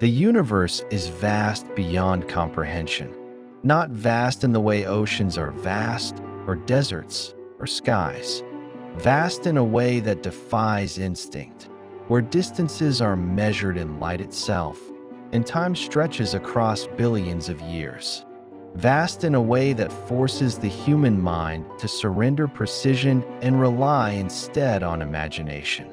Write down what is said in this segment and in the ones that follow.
The universe is vast beyond comprehension. Not vast in the way oceans are vast, or deserts, or skies. Vast in a way that defies instinct, where distances are measured in light itself, and time stretches across billions of years. Vast in a way that forces the human mind to surrender precision and rely instead on imagination.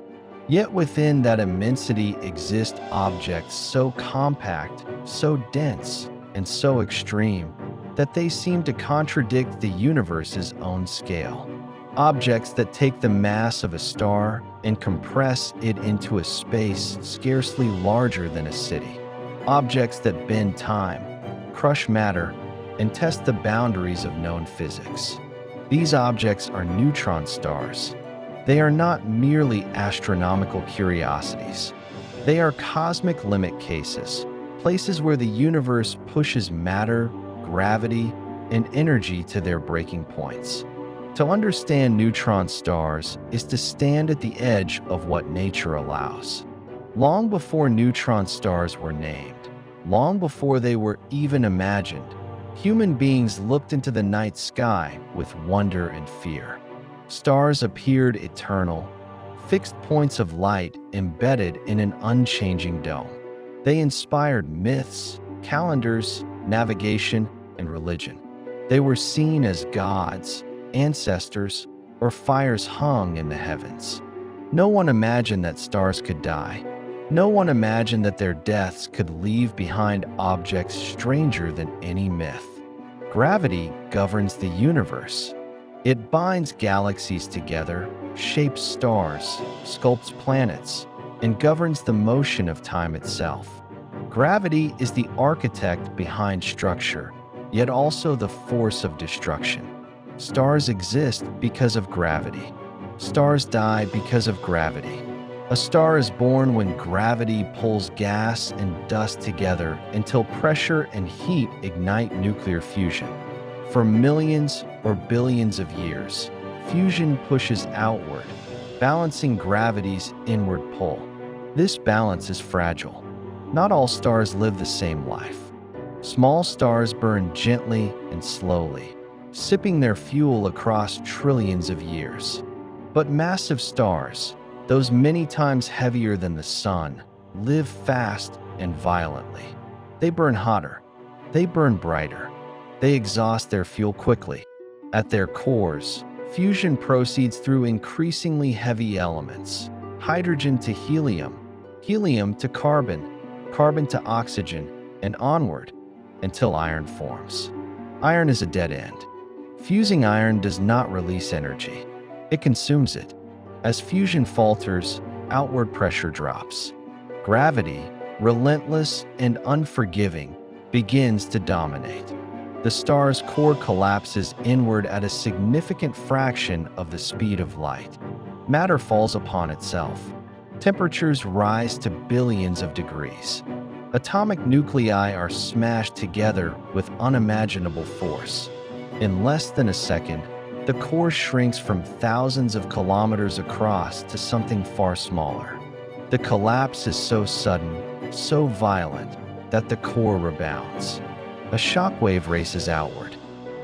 Yet within that immensity exist objects so compact, so dense, and so extreme that they seem to contradict the universe's own scale. Objects that take the mass of a star and compress it into a space scarcely larger than a city. Objects that bend time, crush matter, and test the boundaries of known physics. These objects are neutron stars. They are not merely astronomical curiosities. They are cosmic limit cases, places where the universe pushes matter, gravity, and energy to their breaking points. To understand neutron stars is to stand at the edge of what nature allows. Long before neutron stars were named, long before they were even imagined, human beings looked into the night sky with wonder and fear. Stars appeared eternal, fixed points of light embedded in an unchanging dome. They inspired myths, calendars, navigation, and religion. They were seen as gods, ancestors, or fires hung in the heavens. No one imagined that stars could die. No one imagined that their deaths could leave behind objects stranger than any myth. Gravity governs the universe. It binds galaxies together, shapes stars, sculpts planets, and governs the motion of time itself. Gravity is the architect behind structure, yet also the force of destruction. Stars exist because of gravity. Stars die because of gravity. A star is born when gravity pulls gas and dust together until pressure and heat ignite nuclear fusion. For millions or billions of years, fusion pushes outward, balancing gravity's inward pull. This balance is fragile. Not all stars live the same life. Small stars burn gently and slowly, sipping their fuel across trillions of years. But massive stars, those many times heavier than the sun, live fast and violently. They burn hotter. They burn brighter. They exhaust their fuel quickly. At their cores, fusion proceeds through increasingly heavy elements: hydrogen to helium, helium to carbon, carbon to oxygen, and onward, until iron forms. Iron is a dead end. Fusing iron does not release energy. It consumes it. As fusion falters, outward pressure drops. Gravity, relentless and unforgiving, begins to dominate. The star's core collapses inward at a significant fraction of the speed of light. Matter falls upon itself. Temperatures rise to billions of degrees. Atomic nuclei are smashed together with unimaginable force. In less than a second, the core shrinks from thousands of kilometers across to something far smaller. The collapse is so sudden, so violent, that the core rebounds. A shockwave races outward.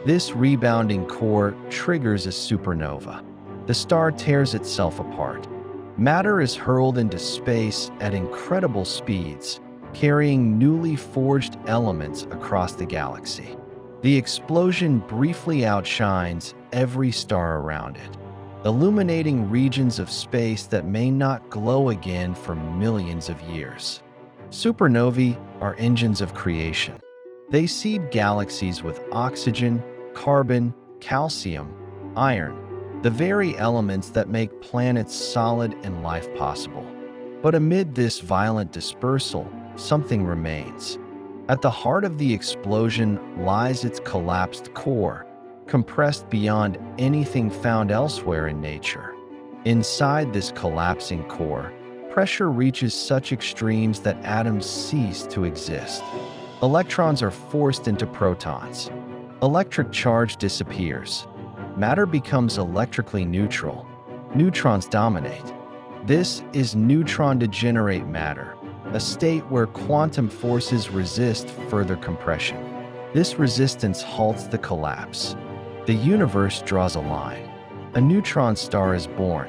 This rebounding core triggers a supernova. The star tears itself apart. Matter is hurled into space at incredible speeds, carrying newly forged elements across the galaxy. The explosion briefly outshines every star around it, illuminating regions of space that may not glow again for millions of years. Supernovae are engines of creation. They seed galaxies with oxygen, carbon, calcium, iron, the very elements that make planets solid and life possible. But amid this violent dispersal, something remains. At the heart of the explosion lies its collapsed core, compressed beyond anything found elsewhere in nature. Inside this collapsing core, pressure reaches such extremes that atoms cease to exist. Electrons are forced into protons. Electric charge disappears. Matter becomes electrically neutral. Neutrons dominate. This is neutron-degenerate matter, a state where quantum forces resist further compression. This resistance halts the collapse. The universe draws a line. A neutron star is born.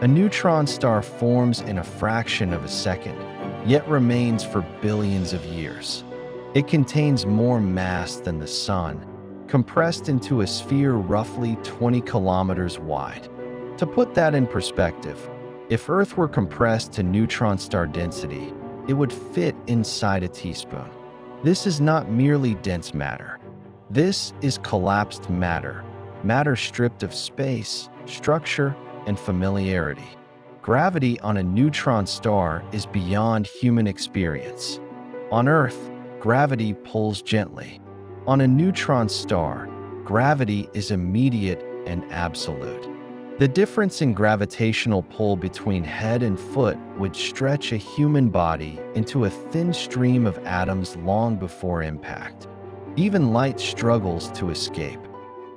A neutron star forms in a fraction of a second, yet remains for billions of years. It contains more mass than the Sun, compressed into a sphere roughly 20 kilometers wide. To put that in perspective, if Earth were compressed to neutron star density, it would fit inside a teaspoon. This is not merely dense matter. This is collapsed matter, matter stripped of space, structure, and familiarity. Gravity on a neutron star is beyond human experience. On Earth, gravity pulls gently. On a neutron star, gravity is immediate and absolute. The difference in gravitational pull between head and foot would stretch a human body into a thin stream of atoms long before impact. Even light struggles to escape.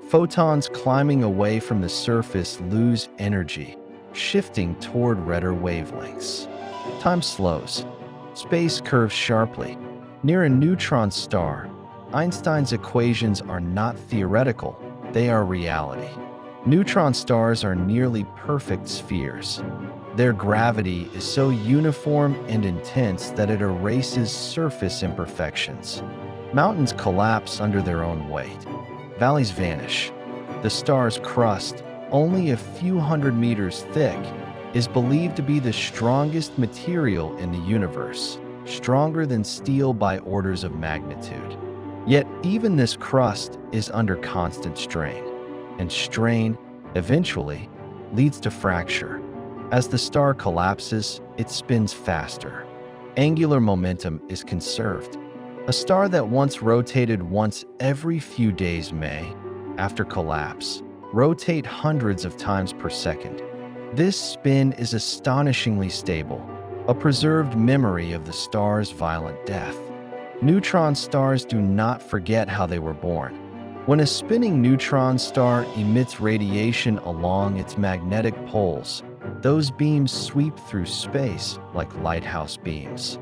Photons climbing away from the surface lose energy, shifting toward redder wavelengths. Time slows. Space curves sharply. Near a neutron star, Einstein's equations are not theoretical, they are reality. Neutron stars are nearly perfect spheres. Their gravity is so uniform and intense that it erases surface imperfections. Mountains collapse under their own weight. Valleys vanish. The star's crust, only a few hundred meters thick, is believed to be the strongest material in the universe, stronger than steel by orders of magnitude. Yet even this crust is under constant strain, and strain, eventually, leads to fracture. As the star collapses, it spins faster. Angular momentum is conserved. A star that once rotated once every few days may, after collapse, rotate hundreds of times per second. This spin is astonishingly stable, a preserved memory of the star's violent death. Neutron stars do not forget how they were born. When a spinning neutron star emits radiation along its magnetic poles, those beams sweep through space like lighthouse beams.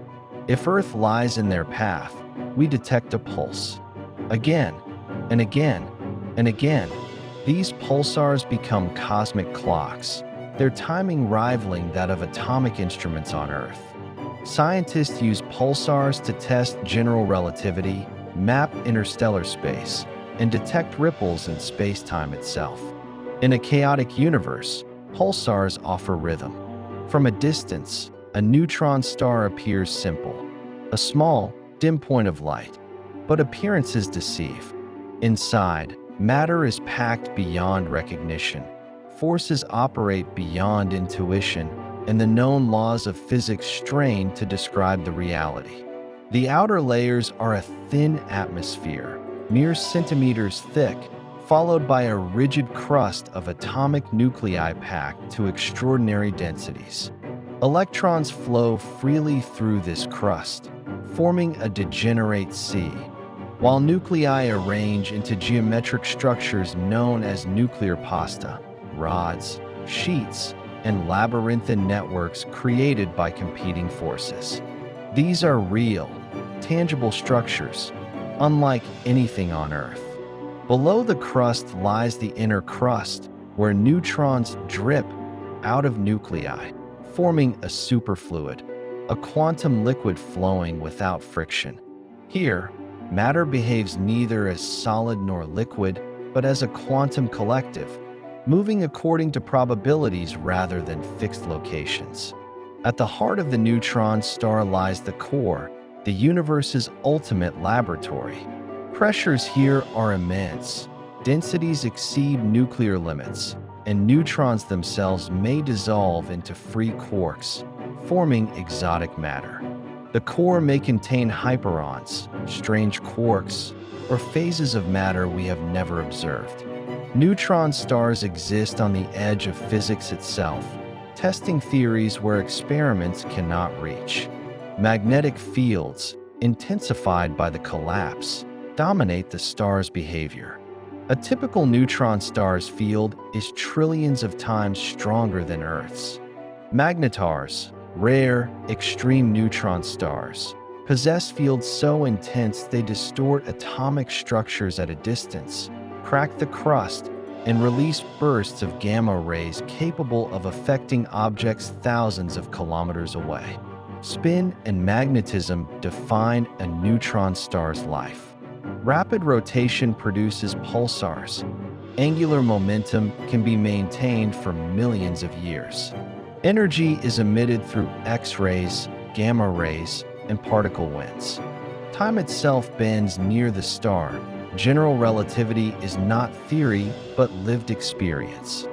If Earth lies in their path, we detect a pulse. Again, and again, and again, these pulsars become cosmic clocks, their timing rivaling that of atomic instruments on Earth. Scientists use pulsars to test general relativity, map interstellar space, and detect ripples in space-time itself. In a chaotic universe, pulsars offer rhythm. From a distance, a neutron star appears simple, a small, dim point of light, but appearances deceive. Inside, matter is packed beyond recognition. Forces operate beyond intuition, and the known laws of physics strain to describe the reality. The outer layers are a thin atmosphere, mere centimeters thick, followed by a rigid crust of atomic nuclei packed to extraordinary densities. Electrons flow freely through this crust, forming a degenerate sea, while nuclei arrange into geometric structures known as nuclear pasta, rods, sheets, and labyrinthine networks created by competing forces. These are real, tangible structures, unlike anything on Earth. Below the crust lies the inner crust, where neutrons drip out of nuclei, forming a superfluid, a quantum liquid flowing without friction. Here, matter behaves neither as solid nor liquid, but as a quantum collective, moving according to probabilities rather than fixed locations. At the heart of the neutron star lies the core, the universe's ultimate laboratory. Pressures here are immense. Densities exceed nuclear limits, and neutrons themselves may dissolve into free quarks, forming exotic matter. The core may contain hyperons, strange quarks, or phases of matter we have never observed. Neutron stars exist on the edge of physics itself, testing theories where experiments cannot reach. Magnetic fields, intensified by the collapse, dominate the star's behavior. A typical neutron star's field is trillions of times stronger than Earth's. Magnetars, Rare, extreme neutron stars possess fields so intense they distort atomic structures at a distance, crack the crust, and release bursts of gamma rays capable of affecting objects thousands of kilometers away. Spin and magnetism define a neutron star's life. Rapid rotation produces pulsars. Angular momentum can be maintained for millions of years. Energy is emitted through X-rays, gamma rays, and particle winds. Time itself bends near the star. General relativity is not theory, but lived experience.